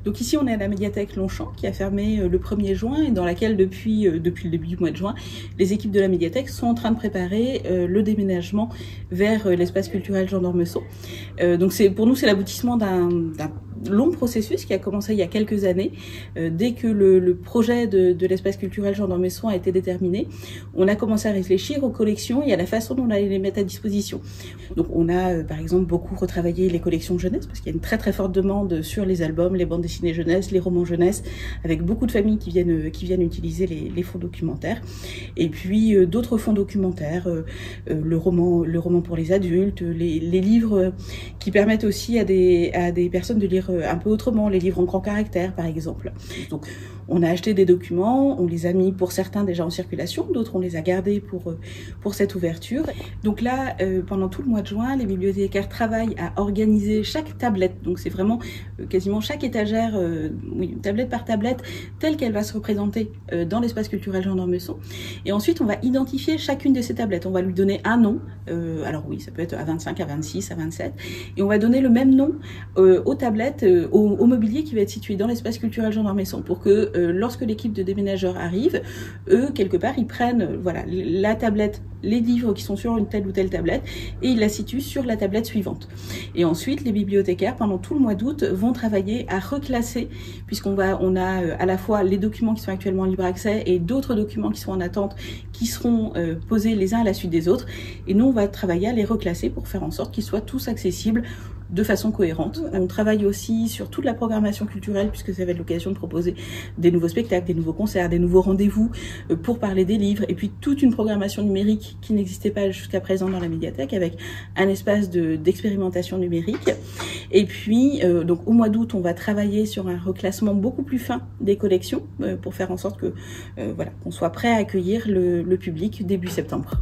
Donc ici, on est à la médiathèque Longchamp qui a fermé le 1er juin et dans laquelle depuis le début du mois de juin, les équipes de la médiathèque sont en train de préparer le déménagement vers l'espace culturel Jean d'Ormesson. Donc pour nous, c'est l'aboutissement d'un long processus qui a commencé il y a quelques années. Dès que le projet de l'espace culturel Jean d'Ormesson a été déterminé, on a commencé à réfléchir aux collections et à la façon dont on allait les mettre à disposition. Donc on a par exemple beaucoup retravaillé les collections jeunesse parce qu'il y a une très très forte demande sur les albums, les bandes dessinées jeunesse, les romans jeunesse, avec beaucoup de familles qui viennent utiliser les fonds documentaires. Et puis d'autres fonds documentaires, le roman pour les adultes, les livres qui permettent aussi à des personnes de lire un peu autrement, les livres en grand caractère par exemple. Donc on a acheté des documents, on les a mis pour certains déjà en circulation, d'autres on les a gardés pour cette ouverture. Donc là, pendant tout le mois de juin, les bibliothécaires travaillent à organiser chaque tablette. Donc c'est vraiment quasiment chaque étagère, tablette par tablette, telle qu'elle va se représenter dans l'espace culturel Jean d'Ormesson. Et ensuite, on va identifier chacune de ces tablettes. On va lui donner un nom. Alors oui, ça peut être A25, A26, A27. Et on va donner le même nom aux tablettes, au mobilier qui va être situé dans l'espace culturel Jean d'Ormesson pour que lorsque l'équipe de déménageurs arrive, eux, quelque part, ils prennent la tablette, les livres qui sont sur une telle ou telle tablette et ils la situent sur la tablette suivante. Et ensuite, les bibliothécaires, pendant tout le mois d'août, vont travailler à reclasser, puisqu'on a à la fois les documents qui sont actuellement en libre accès et d'autres documents qui sont en attente, qui seront posés les uns à la suite des autres. Et nous, on va travailler à les reclasser pour faire en sorte qu'ils soient tous accessibles de façon cohérente. On travaille aussi sur toute la programmation culturelle puisque ça va être l'occasion de proposer des nouveaux spectacles, des nouveaux concerts, des nouveaux rendez-vous pour parler des livres et puis toute une programmation numérique qui n'existait pas jusqu'à présent dans la médiathèque avec un espace d'expérimentation numérique. Et puis donc au mois d'août, on va travailler sur un reclassement beaucoup plus fin des collections pour faire en sorte que qu'on soit prêt à accueillir le public début septembre.